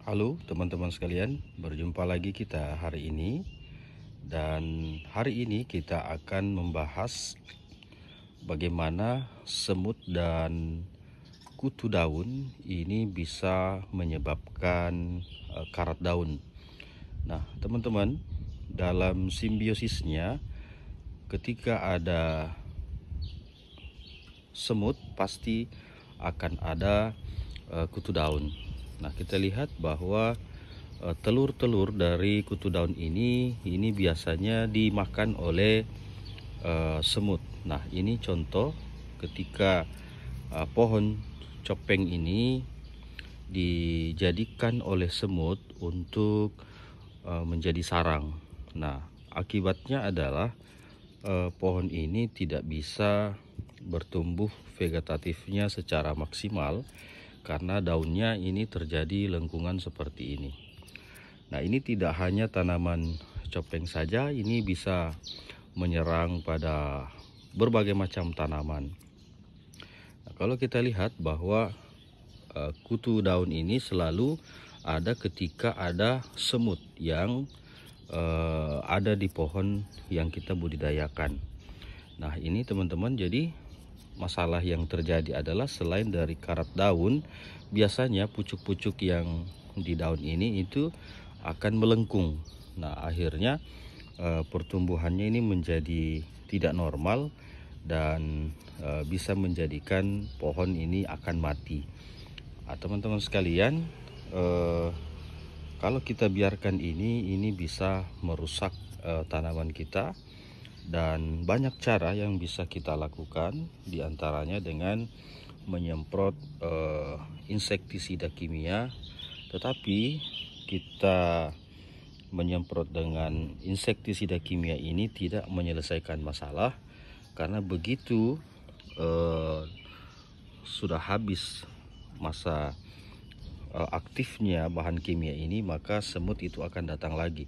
Halo teman-teman sekalian, berjumpa lagi kita hari ini. Dan hari ini kita akan membahas bagaimana semut dan kutu daun ini bisa menyebabkan karat daun. Nah teman-teman, dalam simbiosisnya ketika ada semut pasti akan ada kutu daun. Nah kita lihat bahwa telur-telur dari kutu daun ini biasanya dimakan oleh semut. Nah ini contoh ketika pohon copeng ini dijadikan oleh semut untuk menjadi sarang. Nah akibatnya adalah pohon ini tidak bisa bertumbuh vegetatifnya secara maksimal karena daunnya ini terjadi lengkungan seperti ini. Nah ini tidak hanya tanaman copeng saja, ini bisa menyerang pada berbagai macam tanaman. Nah, kalau kita lihat bahwa kutu daun ini selalu ada ketika ada semut yang ada di pohon yang kita budidayakan. Nah ini teman-teman, jadi masalah yang terjadi adalah selain dari karat daun, biasanya pucuk-pucuk yang di daun ini itu akan melengkung. Nah akhirnya pertumbuhannya ini menjadi tidak normal dan bisa menjadikan pohon ini akan mati. Nah, teman-teman sekalian, kalau kita biarkan ini bisa merusak tanaman kita. Dan banyak cara yang bisa kita lakukan, diantaranya dengan menyemprot insektisida kimia. Tetapi kita menyemprot dengan insektisida kimia ini tidak menyelesaikan masalah, karena begitu sudah habis masa aktifnya bahan kimia ini, maka semut itu akan datang lagi.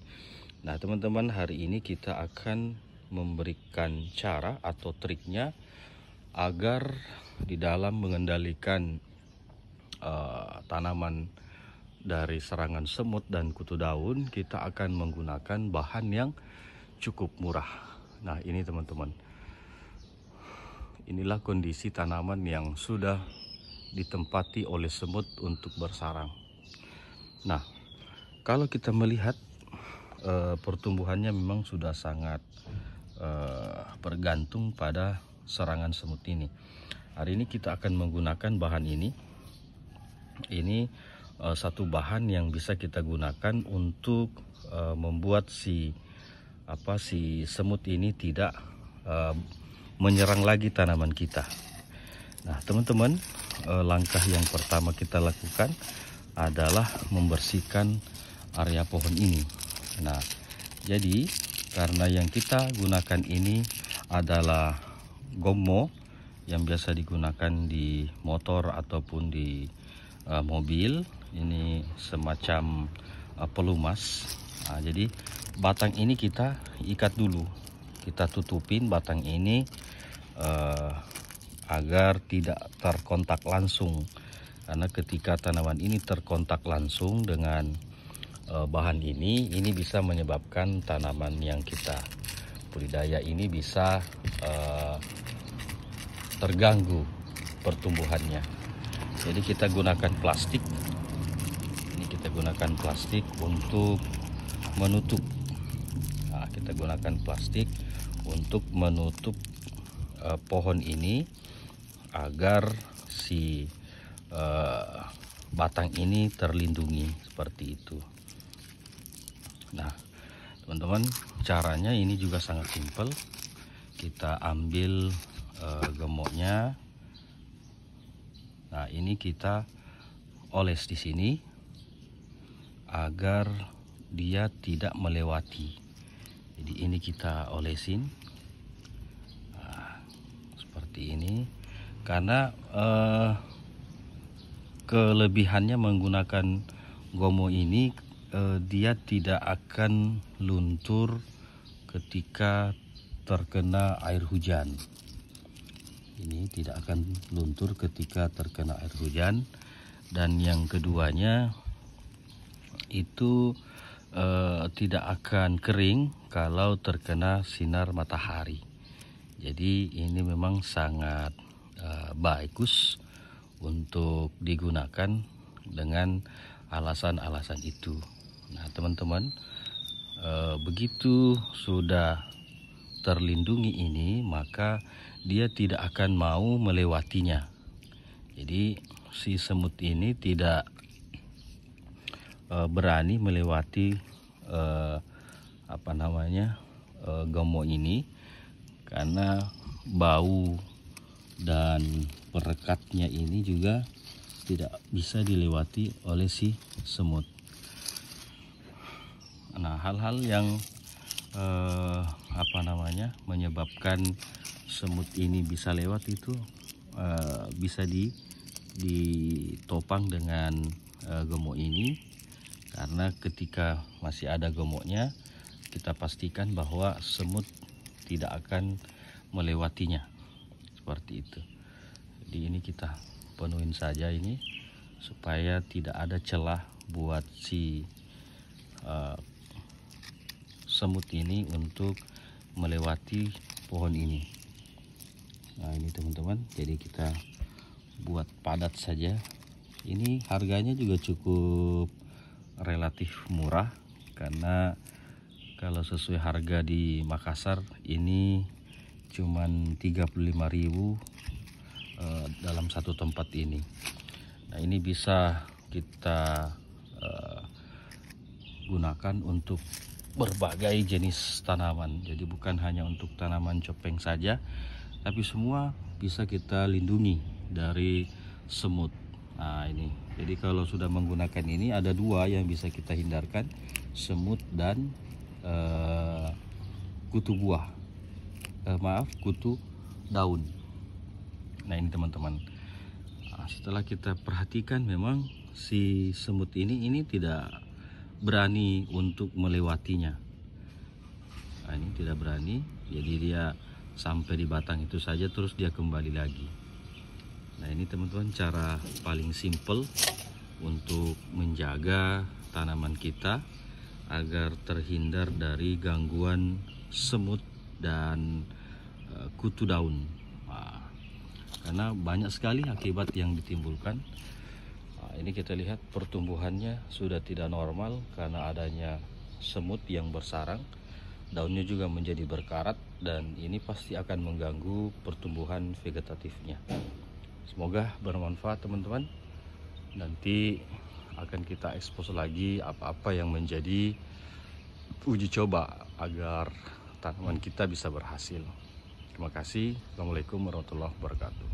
Nah teman-teman, hari ini kita akan memberikan cara atau triknya agar di dalam mengendalikan tanaman dari serangan semut dan kutu daun, kita akan menggunakan bahan yang cukup murah. Nah ini teman-teman, inilah kondisi tanaman yang sudah ditempati oleh semut untuk bersarang. Nah kalau kita melihat pertumbuhannya memang sudah sangat bergantung pada serangan semut ini. Hari ini kita akan menggunakan bahan ini. Ini satu bahan yang bisa kita gunakan untuk membuat si semut ini tidak menyerang lagi tanaman kita. Nah teman-teman, langkah yang pertama kita lakukan adalah membersihkan area pohon ini. Nah jadi karena yang kita gunakan ini adalah gomo yang biasa digunakan di motor ataupun di mobil. Ini semacam pelumas. Nah, jadi batang ini kita ikat dulu, kita tutupin batang ini agar tidak terkontak langsung, karena ketika tanaman ini terkontak langsung dengan bahan ini bisa menyebabkan tanaman yang kita budidaya ini bisa terganggu pertumbuhannya. Jadi kita gunakan plastik. Ini kita gunakan plastik untuk menutup. Nah, kita gunakan plastik untuk menutup pohon ini agar si batang ini terlindungi seperti itu. Nah teman-teman, caranya ini juga sangat simpel. Kita ambil gemoknya. Nah ini kita oles di sini agar dia tidak melewati. Jadi ini kita olesin seperti ini, karena kelebihannya menggunakan gomo ini, dia tidak akan luntur ketika terkena air hujan. Ini tidak akan luntur ketika terkena air hujan. Dan yang keduanya, itu tidak akan kering kalau terkena sinar matahari. Jadi ini memang sangat bagus untuk digunakan dengan alasan-alasan itu. Nah teman-teman, begitu sudah terlindungi ini, maka dia tidak akan mau melewatinya. Jadi si semut ini tidak berani melewati gomok ini, karena bau dan perekatnya ini juga tidak bisa dilewati oleh si semut. Nah, hal-hal yang menyebabkan semut ini bisa lewat itu bisa ditopang dengan gomok ini, karena ketika masih ada gomoknya kita pastikan bahwa semut tidak akan melewatinya, seperti itu. Jadi ini kita penuhin saja ini supaya tidak ada celah buat si semut ini untuk melewati pohon ini. Nah ini teman-teman, jadi kita buat padat saja. Ini harganya juga cukup relatif murah, karena kalau sesuai harga di Makassar ini cuman 35.000 dalam satu tempat ini. Nah ini bisa kita gunakan untuk berbagai jenis tanaman. Jadi bukan hanya untuk tanaman copeng saja, tapi semua bisa kita lindungi dari semut. Nah ini, jadi kalau sudah menggunakan ini ada dua yang bisa kita hindarkan, semut dan kutu buah, kutu daun. Nah ini teman-teman, setelah kita perhatikan memang si semut ini tidak berani untuk melewatinya. Nah ini tidak berani, jadi dia sampai di batang itu saja terus dia kembali lagi. Nah ini teman-teman cara paling simple untuk menjaga tanaman kita agar terhindar dari gangguan semut dan kutu daun. Nah, karena banyak sekali akibat yang ditimbulkan. Nah, ini kita lihat pertumbuhannya sudah tidak normal karena adanya semut yang bersarang. Daunnya juga menjadi berkarat dan ini pasti akan mengganggu pertumbuhan vegetatifnya. Semoga bermanfaat teman-teman. Nanti akan kita ekspos lagi apa-apa yang menjadi uji coba agar tanaman kita bisa berhasil. Terima kasih. Assalamualaikum warahmatullahi wabarakatuh.